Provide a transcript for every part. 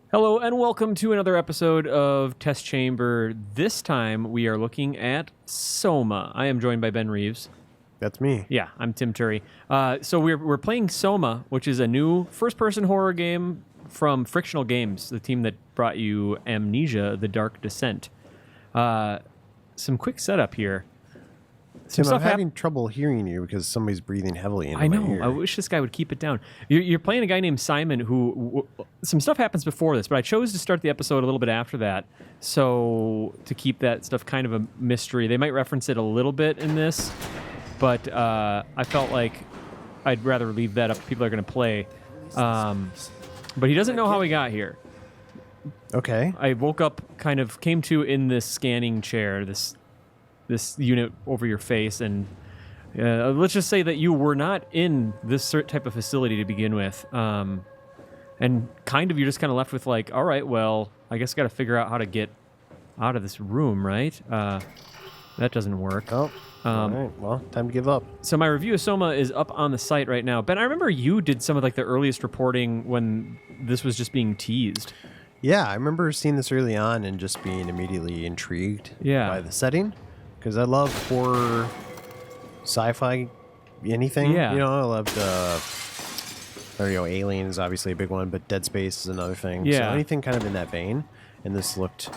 Hello and welcome to another episode of Test Chamber. This time we are looking at Soma. I am joined by Ben Reeves. That's me. Yeah, I'm Tim Turi. So we're playing Soma, which is a new first-person horror game from Frictional Games, the team that brought you Amnesia: The Dark Descent. Some quick setup here. Tim, I'm having trouble hearing you because somebody's breathing heavily into I know. my ear. I wish this guy would keep it down. You're playing a guy named Simon who... Some stuff happens before this, but I chose to start the episode a little bit after that, so to keep that stuff kind of a mystery. They might reference it a little bit in this, but I felt like I'd rather leave that up. People are going to play. But he doesn't know how he got here. Okay. I woke up, came to in this scanning chair, this unit over your face, and let's just say that you were not in this type of facility to begin with, and you're just kind of left with like, all right, well, I guess I got to figure out how to get out of this room, right? That doesn't work. Oh, all right. Well, time to give up. So my review of Soma is up on the site right now. Ben, I remember you did some of like the earliest reporting when this was just being teased. Yeah, I remember seeing this early on and just being immediately intrigued by the setting. Because I love horror, sci-fi, anything. Yeah. You know, I loved, Alien is obviously a big one, but Dead Space is another thing. Yeah. So anything kind of in that vein. And this looked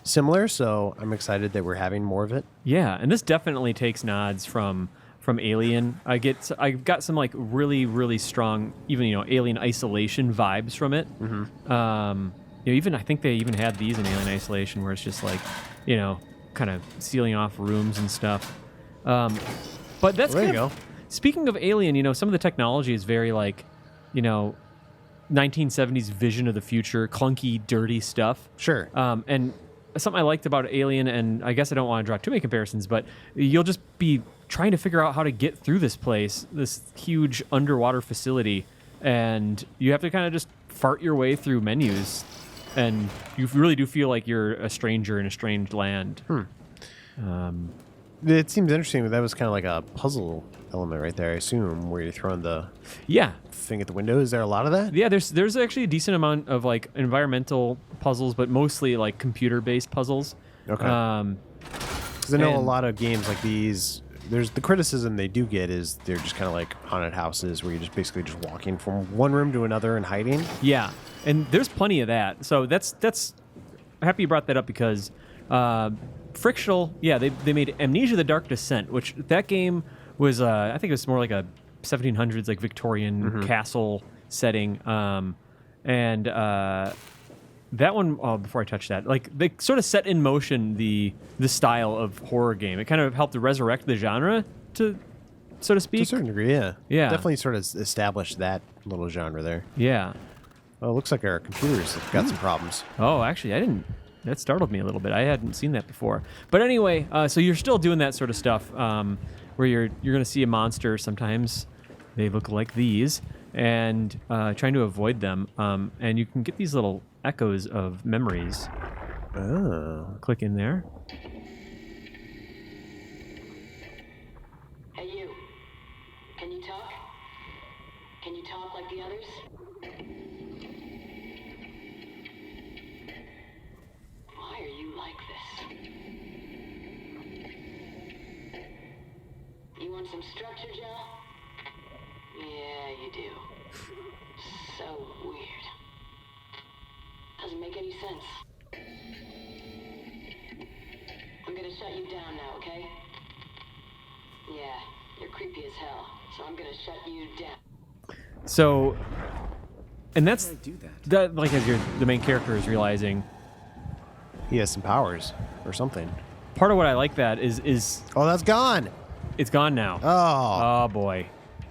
similar, so I'm excited that we're having more of it. Yeah, and this definitely takes nods from Alien. I got some like really, really strong, even, Alien Isolation vibes from it. Mm-hmm. Even I think they even had these in Alien Isolation where it's just like, kind of sealing off rooms and stuff. But that's there you go. Speaking of Alien, some of the technology is very like, 1970s vision of the future, clunky, dirty stuff. Sure. And something I liked about Alien, and I guess I don't want to draw too many comparisons, but you'll just be trying to figure out how to get through this place, this huge underwater facility, and you have to kind of just fart your way through menus. And you really do feel like you're a stranger in a strange land. It seems interesting, but that was kind of like a puzzle element right there, I assume, where you're throwing the thing at the window. Is there a lot of that? Yeah, there's actually a decent amount of like environmental puzzles, but mostly like computer-based puzzles. Okay. Because I know a lot of games like these, there's the criticism they do get is they're just kind of like haunted houses where you're just basically just walking from one room to another and hiding. Yeah, and there's plenty of that. So that's I'm happy you brought that up because Frictional, they made Amnesia: The Dark Descent, which that game was I think it was more like a 1700s like Victorian castle setting, and that one. Oh, before I touch that, like they sort of set in motion the style of horror game. It kind of helped to resurrect the genre, so to speak. To a certain degree, yeah. Yeah. Definitely sort of established that little genre there. Yeah. Oh, it looks like our computers have got some problems. Oh, actually, that startled me a little bit. I hadn't seen that before. But anyway, so you're still doing that sort of stuff where you're going to see a monster. Sometimes they look like these, and trying to avoid them. And you can get these little echoes of memories. Oh. Click in there. Hey, you. Can you talk? Can you talk like the others? Why are you like this? You want some structure, Joe? Yeah, you do. So weird. Doesn't make any sense. I'm gonna shut you down now, okay? Yeah, you're creepy as hell, so I'm gonna shut you down. So, and that's that like as the main character is realizing He has some powers or something. part of what I like that is Oh, that's gone. it's gone now. Oh, Oh boy.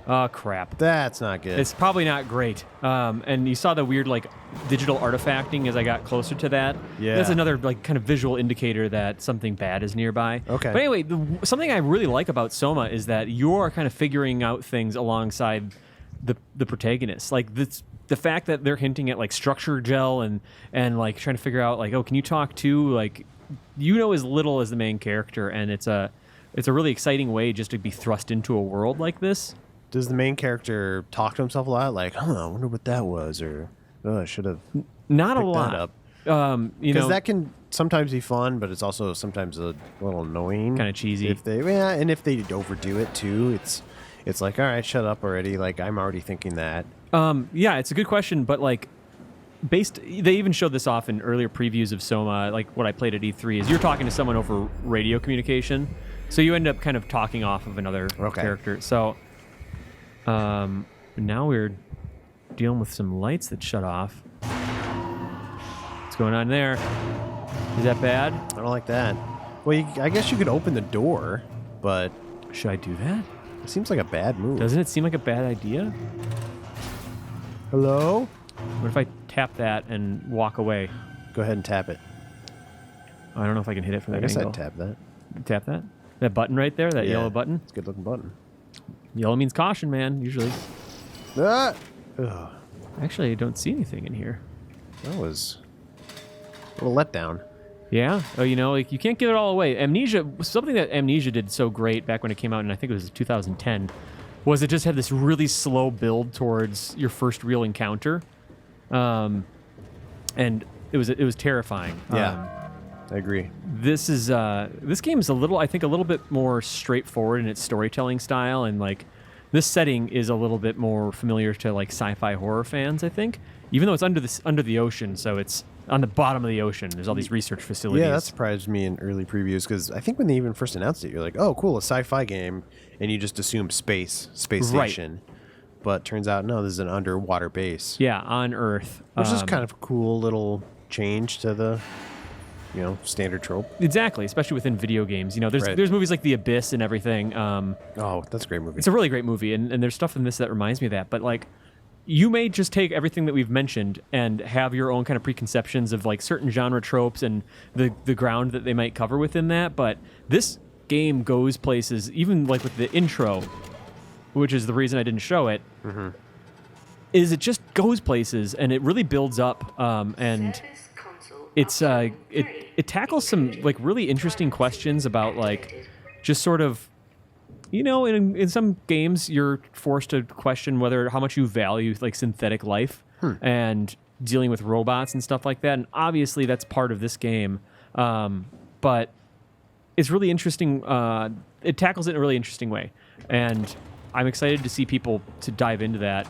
Oh crap. that's not good. It's probably not great. And you saw the weird like digital artifacting as I got closer to that. Yeah. That's another like kind of visual indicator that something bad is nearby. Okay. But anyway, something I really like about Soma is that you're kind of figuring out things alongside the protagonist. Like the fact that they're hinting at like structure gel and like trying to figure out like, oh, can you talk to like, as little as the main character, and it's a really exciting way just to be thrust into a world like this. Does the main character talk to himself a lot? Like, I wonder what that was, or I should have Not a picked lot. that up. You Because know, that can sometimes be fun, but it's also sometimes a little annoying. Kinda cheesy. And if they overdo it too, it's like, all right, shut up already. Like, I'm already thinking that. yeah, it's a good question, but like, they even showed this off in earlier previews of Soma. Like what I played at E3 is you're talking to someone over radio communication, so you end up kind of talking off of another character. So, now we're dealing with some lights that shut off. What's going on there? Is that bad? I don't like that. Well, I guess you could open the door, but Should I do that? it seems like a bad move. Doesn't it seem like a bad idea? Hello? What if I tap that and walk away? Go ahead and tap it. I don't know if I can hit it from I that guess angle. I'd tap that. Tap that? That button right there, that yellow button? It's a good looking button. Yellow means caution, man, usually. Ah! Ugh, Actually, I don't see anything in here. that was a little letdown. Yeah. Oh, you know, like you can't give it all away. Amnesia, something that Amnesia did so great back when it came out, and I think it was 2010, was it just had this really slow build towards your first real encounter, and it was terrifying. Yeah, I agree. This game is I think a little bit more straightforward in its storytelling style, and like this setting is a little bit more familiar to like sci-fi horror fans, I think, even though it's under the ocean, so it's on the bottom of the ocean. There's all these research facilities. Yeah, that surprised me in early previews because I think when they even first announced it, you're like, oh, cool, a sci-fi game, and you just assume space Right. station. But turns out, no, this is an underwater base. Yeah, on Earth. Which is kind of a cool little change to the, standard trope. Exactly, especially within video games. You know, there's movies like The Abyss and everything. Oh, that's a great movie. It's a really great movie, and there's stuff in this that reminds me of that. But like, you may just take everything that we've mentioned and have your own kind of preconceptions of like certain genre tropes and the ground that they might cover within that. But this game goes places, even like with the intro, which is the reason I didn't show it. Mm-hmm. Is it just goes places and it really builds up, and it's it tackles some like really interesting questions about like just sort of, you know, in some games you're forced to question how much you value like synthetic life and dealing with robots and stuff like that, and obviously that's part of this game, but it's really interesting. It tackles it in a really interesting way, and I'm excited to see people to dive into that,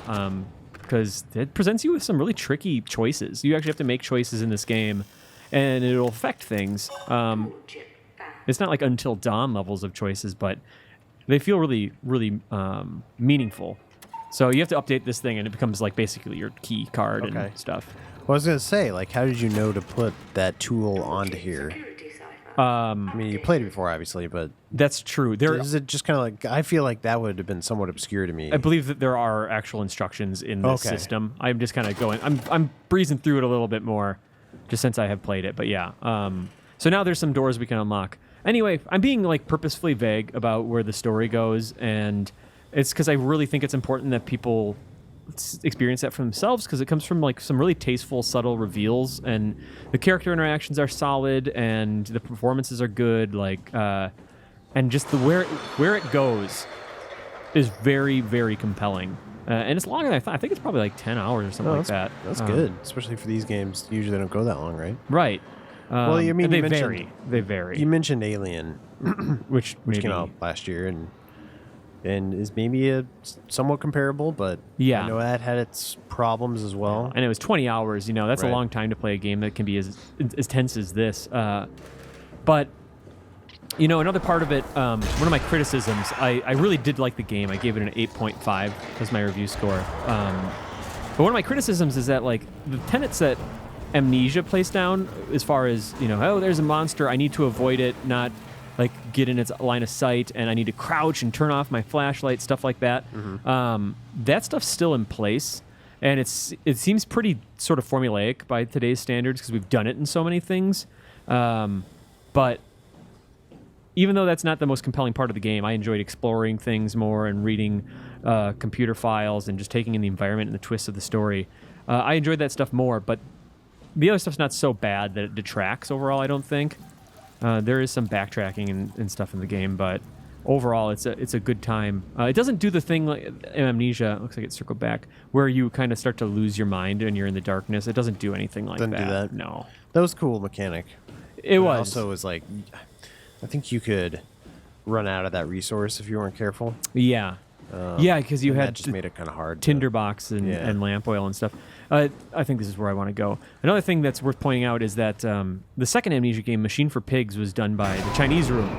because it presents you with some really tricky choices. You actually have to make choices in this game, and it'll affect things. It's not like Until Dawn levels of choices, but they feel really, really meaningful. So you have to update this thing, and it becomes like basically your key card and stuff. Well, I was going to say, like, how did you know to put that tool onto here? I mean, you played it before, obviously, but That's true. is it just kind of like, I feel like that would have been somewhat obscure to me. I believe that there are actual instructions in this Okay. system. I'm just kind of going. I'm breezing through it a little bit more, just since I have played it. But yeah. So now there's some doors we can unlock. Anyway, I'm being like purposefully vague about where the story goes, and it's because I really think it's important that people experience that for themselves, because it comes from like some really tasteful, subtle reveals, and the character interactions are solid, and the performances are good. Like, and just the where it goes is very, very compelling. And it's longer than I thought. I think it's probably like 10 hours or something like that. That's good, especially for these games. Usually they don't go that long, right? Right. Well, I mean, and they you mentioned- vary. They vary. You mentioned Alien, which which maybe, came out last year, and is maybe a somewhat comparable, but Yeah. I know that had its problems as well. and it was 20 hours. You know, that's a Right. long time to play a game that can be as tense as this. But you know, another part of it, one of my criticisms, I really did like the game. I gave it an 8.5 as my review score. But one of my criticisms is that like the tenets that Amnesia placed down, as far as, you know, oh, there's a monster, I need to avoid it, not like get in its line of sight, and I need to crouch and turn off my flashlight, stuff like that. That stuff's still in place, and it seems pretty sort of formulaic by today's standards because we've done it in so many things. But even though that's not the most compelling part of the game, I enjoyed exploring things more and reading computer files and just taking in the environment and the twists of the story. I enjoyed that stuff more, but the other stuff's not so bad that it detracts overall, I don't think. There is some backtracking and stuff in the game, but overall, it's a good time. It doesn't do the thing like Amnesia. Looks like it circled back, where you kind of start to lose your mind and you're in the darkness. It doesn't do anything like Doesn't that. do that. No, That was a cool mechanic. it was. Also was like, I think you could run out of that resource if you weren't careful. Yeah, yeah, because you And had that just made it kind of hard. tinderbox and, Yeah. and lamp oil and stuff. I think this is where I want to go. Another thing that's worth pointing out is that the second Amnesia game, Machine for Pigs, was done by the Chinese Room,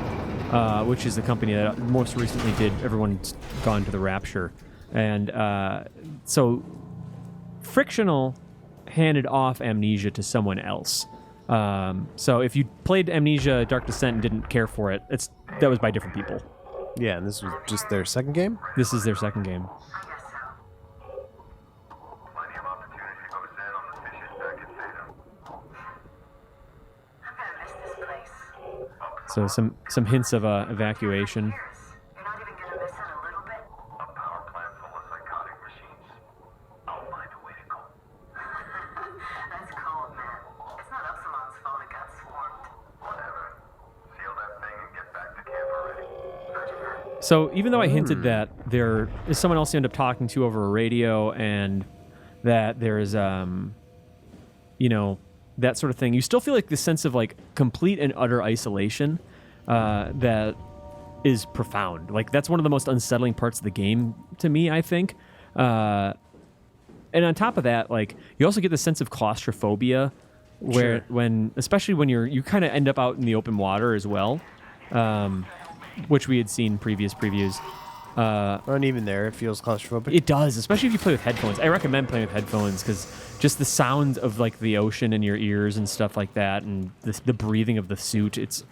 which is the company that most recently did Everyone's Gone to the Rapture. And so Frictional handed off Amnesia to someone else. So if you played Amnesia Dark Descent and didn't care for it, that was by different people. Yeah, and this was just their second game? This is their second game. Plenty of opportunity goes in on the mission back in Phantom. I'm gonna miss this place. So some hints of evacuation. You're not even gonna miss it a little bit? A power plant full of psychotic machines. I'll find a way to go. That's cold, man. It's not Upsilon's fault it got swarmed. Whatever. Seal that thing and get back to camp already. So even though I hinted that there is someone else you end up talking to over a radio and that there's, that sort of thing, you still feel like this sense of like complete and utter isolation that is profound. Like that's one of the most unsettling parts of the game to me, I think. And on top of that, like you also get the sense of claustrophobia where especially when you kind of end up out in the open water as well. Which we had seen in previous previews. And even there, it feels claustrophobic. It does, especially if you play with headphones. I recommend playing with headphones because just the sound of like the ocean in your ears and stuff like that, and the breathing of the suit, it's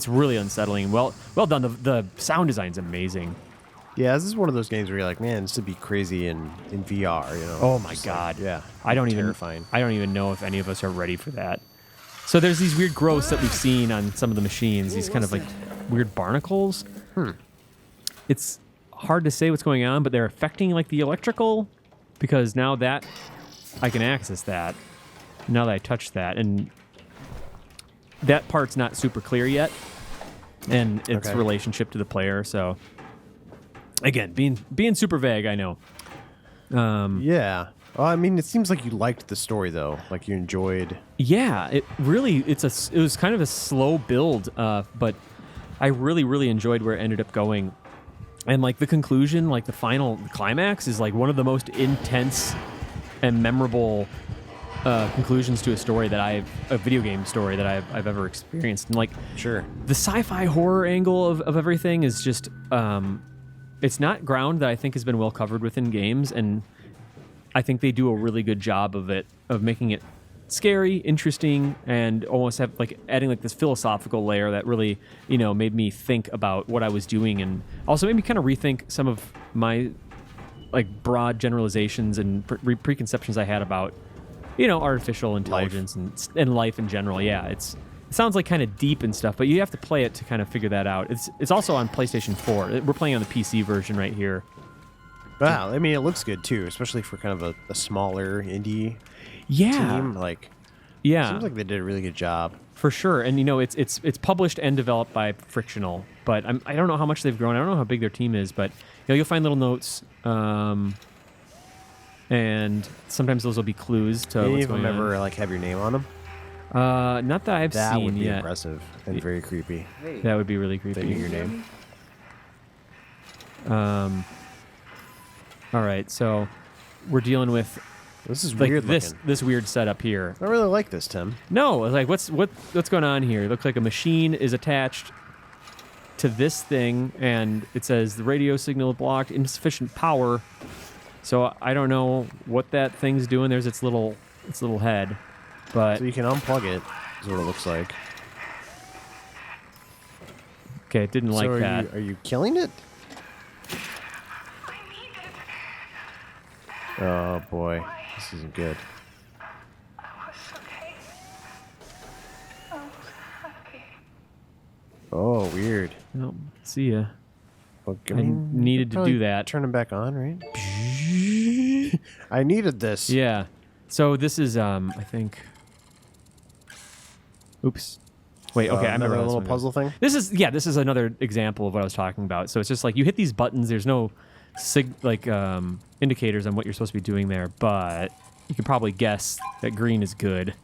really unsettling. Well done. The sound design's amazing. Yeah, this is one of those games where you're like, man, this would be crazy in VR. You know? Oh my Just god. Like, yeah. I don't terrifying. even know if any of us are ready for that. So there's these weird growths that we've seen on some of the machines. These kind of like weird barnacles. It's hard to say what's going on, but they're affecting like the electrical because now that I can access that. Now that I touch that, and that part's not super clear yet, and its Okay. relationship to the player. So again, being super vague, I know. Yeah. Well, I mean, it seems like you liked the story though. Like you enjoyed. Yeah, it was kind of a slow build, but I really enjoyed where it ended up going. And like the conclusion, like the climax is like one of the most intense and memorable conclusions to a video game story that I've ever experienced. And like Sure. the sci-fi horror angle of everything is just it's not ground that I think has been well covered within games, and I think they do a really good job of making it scary, interesting, and almost have like adding like this philosophical layer that really, made me think about what I was doing, and also made me kind of rethink some of my like broad generalizations and preconceptions I had about, artificial intelligence and life in general. Yeah, it sounds like kind of deep and stuff, but you have to play it to kind of figure that out. It's also on PlayStation 4. We're playing on the PC version right here. Wow. I mean, it looks good too, especially for kind of a smaller indie team. Like, Yeah. seems like they did a really good job. For sure, and it's published and developed by Frictional, but I don't know how much they've grown. I don't know how big their team is, but you'll find little notes, and sometimes those will be clues to Any what's of going them ever on. like have your name on them? Not that I've That seen would be yet. impressive and very creepy. That would be really They creepy. knew your name. All right, so we're dealing with This is like weird this looking. this weird setup here. I really like this, Tim. No, like what's going on here? It looks like a machine is attached to this thing, and it says the radio signal blocked, insufficient power. So I don't know what that thing's doing. There's its little head, but So you can unplug it, is what it looks like. okay, it didn't like so that. Are you killing it? Oh boy, this isn't good. I was okay. I was happy. Oh, weird. Oh, see ya. Well, I needed to probably do that. Turn them back on, right? I needed this. Yeah. So this is I think. Oops. Wait, okay, I remember another how this little one goes. puzzle thing. This is another example of what I was talking about. So it's just like you hit these buttons. There's no indicators on what you're supposed to be doing there, but you can probably guess that green is good.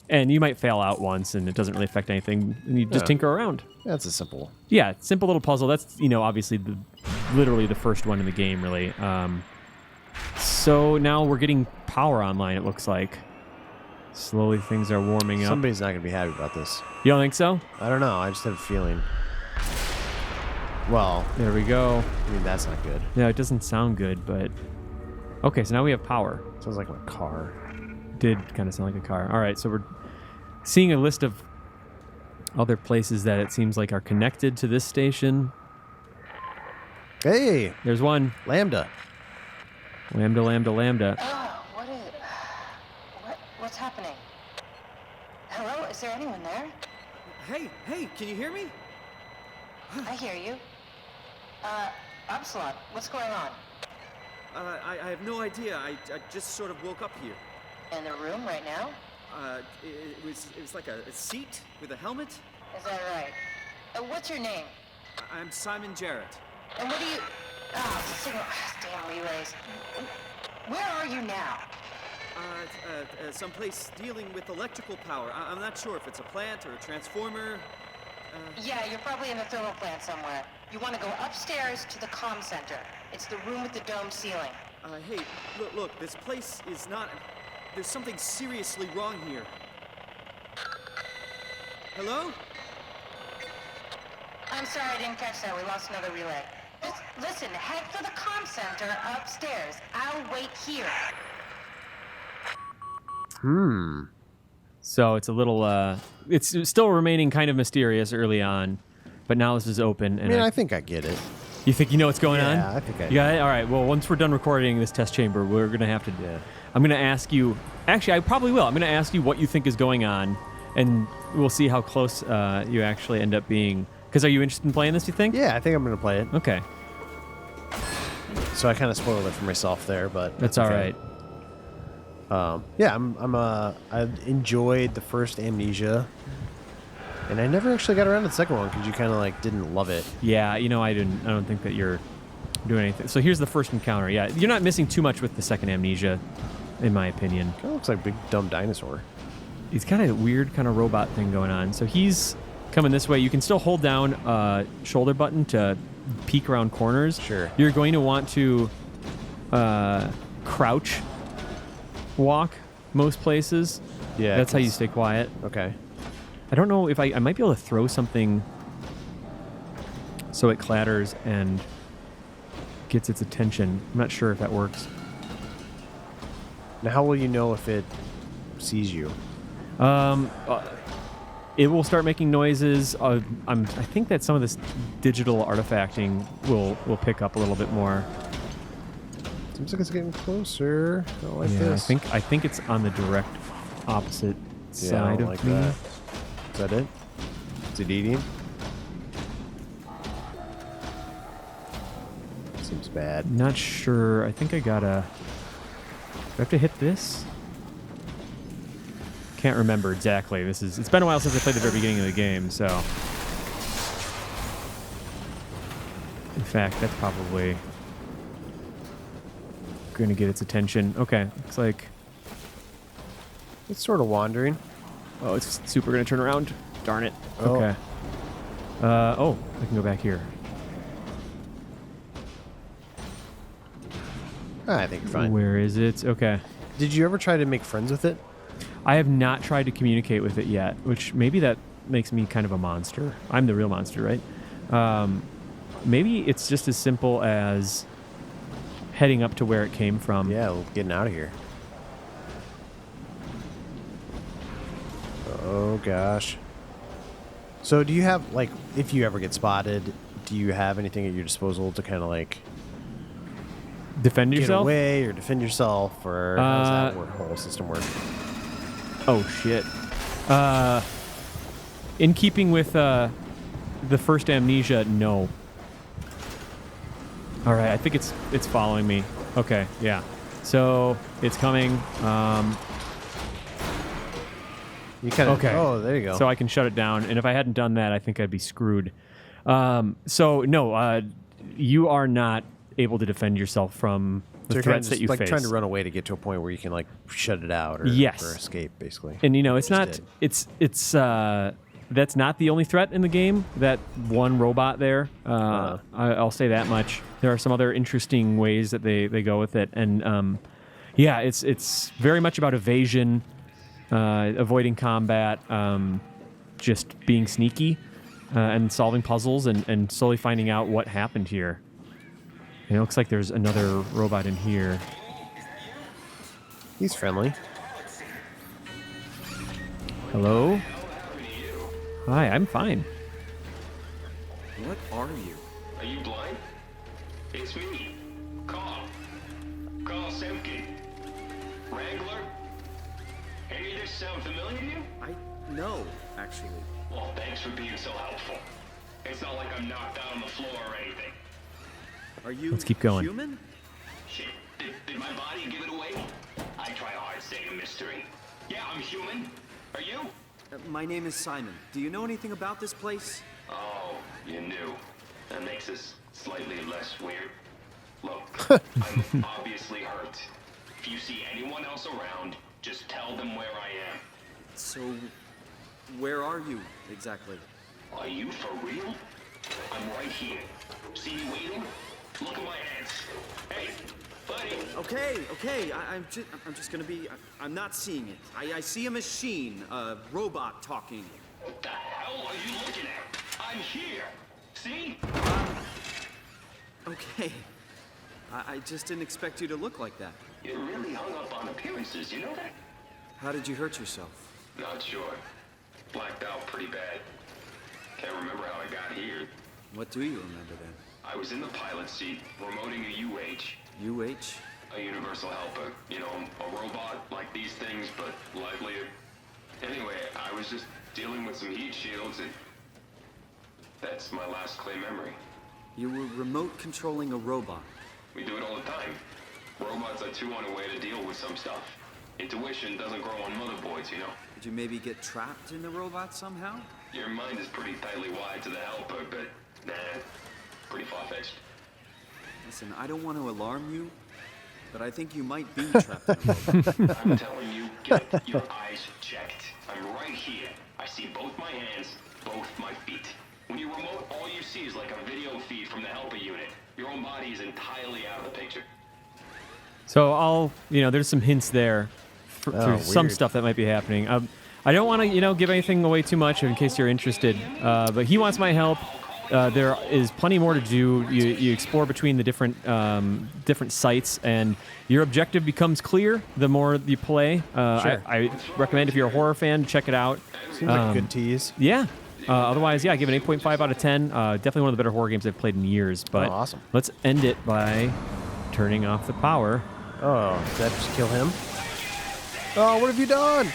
And you might fail out once, and it doesn't really affect anything. And you just tinker around. That's a simple. Yeah, simple little puzzle. That's obviously literally the first one in the game, really. So now we're getting power online. It looks like slowly things are warming up. Somebody's not gonna be happy about this. You don't think so? I don't know. I just have a feeling. Well, There we go. I mean that's not good. Yeah, it doesn't sound good, but okay. So now we have power. Sounds like my car. Did kind of sound like a car. All right, so we're seeing a list of other places that it seems like are connected to this station. Hey, There's one. Lambda. Lambda, lambda, lambda. Oh, what's happening? Hello, is there anyone there? Hey, can you hear me? I hear you. Upsilon, what's going on? I have no idea. I just sort of woke up here. In the room right now? It was like a seat with a helmet. Is that right? What's your name? I'm Simon Jarrett. And what do you... Oh, signal... Damn relays. Where are you now? Someplace dealing with electrical power. I'm not sure if it's a plant or a transformer. Yeah, you're probably in the thermal plant somewhere. You want to go upstairs to the comm center. It's the room with the dome ceiling. Hey, look, this place is not... There's something seriously wrong here. Hello? I'm sorry I didn't catch that. We lost another relay. Just listen, head for the comm center upstairs. I'll wait here. So it's a little. It's still remaining kind of mysterious early on, but now this is open. And I mean, I think I get it. you think you know what's going on? Yeah, I think I You got it. All right. Well, once we're done recording this test chamber, we're gonna have to. Yeah. I'm gonna ask you. Actually, I probably will. I'm gonna ask you what you think is going on, and we'll see how close you actually end up being. Because are you interested in playing this? You think? Yeah, I think I'm gonna play it. Okay. So I kind of spoiled it for myself there, but That's all right. Yeah, I enjoyed the first Amnesia, and I never actually got around to the second one because you kind of like didn't love it. Yeah. I don't think that you're doing anything. So here's the first encounter. Yeah, you're not missing too much with the second Amnesia, in my opinion. Kind of looks like a big dumb dinosaur. He's got a weird kind of robot thing going on. So he's coming this way. You can still hold down shoulder button to peek around corners. Sure. You're going to want to crouch walk most places. Yeah, That's how you 'cause- stay quiet. Okay. I don't know if I might be able to throw something so it clatters and gets its attention. I'm not sure if that works. Now, how will you know if it sees you? It will start making noises. I think that some of this digital artifacting will pick up a little bit more. Seems like it's getting closer. I don't like Yeah, this. I think it's on the direct opposite Yeah, I side don't of like me. that. Is that it? Is it eating? Seems bad. Not sure. I think I gotta. Do I have to hit this? Can't remember exactly. It's been a while since I played the very beginning of the game, so. In fact, that's probably going to get its attention. Okay, looks like. It's sort of wandering. Oh, it's super going to turn around. Darn it. Oh. Okay. Oh, I can go back here. I think you're fine. Where is it? Okay. Did you ever try to make friends with it? I have not tried to communicate with it yet, which maybe that makes me kind of a monster. I'm the real monster, right? Maybe it's just as simple as heading up to where it came from. Yeah, well, getting out of here. Oh, gosh. So do you have, like, if you ever get spotted, do you have anything at your disposal to kind of, like, Defend get yourself? away or defend yourself? Or how does that whole system work? Oh, shit. In keeping with the first Amnesia, no. All right, I think it's following me. Okay, yeah. So it's coming. You kind of. Okay. Oh, there you go. So I can shut it down. And if I hadn't done that, I think I'd be screwed. So no, you are not able to defend yourself from the you're threats kind of that you like face. trying to run away to get to a point where you can like shut it out or, Yes. or escape, basically. And it's not. did. It's that's not the only threat in the game. That one robot there. I'll say that much. There are some other interesting ways that they go with it, and yeah, it's very much about evasion, avoiding combat, just being sneaky, and solving puzzles, and slowly finding out what happened here. And it looks like there's another robot in here. He's friendly. Hello? Hi, I'm fine. What are you? Are you blind? It's me. Carl. Carl Semkin. Wrangler? Any of this sound familiar to you? No, actually. Well, thanks for being so helpful. It's not like I'm knocked out on the floor or anything. Are you Let's keep going. human? Shit, did my body give it away? I try hard staying a mystery. Yeah, I'm human. Are you? My name is Simon. Do you know anything about this place? Oh, you knew. That makes this slightly less weird. Look, I'm obviously hurt. If you see anyone else around, just tell them where I am. So, where are you exactly? Are you for real? I'm right here. See me waiting? Look at my hands. Hey, buddy. Okay. I'm just gonna be. I'm not seeing it. I see a machine, a robot talking. What the hell are you looking at? I'm here. See? Okay. I just didn't expect you to look like that. You're really hung up on appearances, you know that? How did you hurt yourself? Not sure. Blacked out pretty bad. Can't remember how I got here. What do you remember then? I was in the pilot seat, remoting a UH. UH? A universal helper. You know, a robot like these things, but livelier. Anyway, I was just dealing with some heat shields and... That's my last clear memory. You were remote controlling a robot. We do it all the time. Robots are too on a way to deal with some stuff. Intuition doesn't grow on motherboards, you know? Did you maybe get trapped in the robot somehow? Your mind is pretty tightly wired to the helper, but nah, pretty far-fetched. Listen, I don't want to alarm you, but I think you might be trapped in a robot. I'm telling you, get your eyes checked. I'm right here. I see both my hands, both my feet. When you remote, all you see is like a video feed from the helper unit. Your own body is entirely out of the picture. So there's some hints there through some weird. stuff that might be happening. I don't want to, give anything away too much in case you're interested. But he wants my help. There is plenty more to do. You explore between the different sites, and your objective becomes clear the more you play. Sure. I recommend if you're a horror fan, check it out. Seems like a good tease. Yeah. Otherwise, I give it 8.5 out of 10. Definitely one of the better horror games I've played in years. But awesome. Let's end it by turning off the power. Oh, did that just kill him? Oh, what have you done?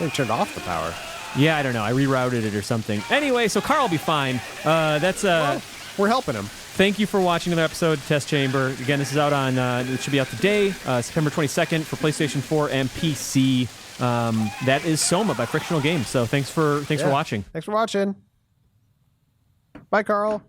They turned off the power. Yeah, I don't know. I rerouted it or something. Anyway, so Carl will be fine. We're helping him. Thank you for watching another episode of Test Chamber. Again, this is out on. It should be out today, September 22nd for PlayStation 4 and PC. That is Soma by Frictional Games. So thanks for watching. Thanks for watching. Bye, Carl.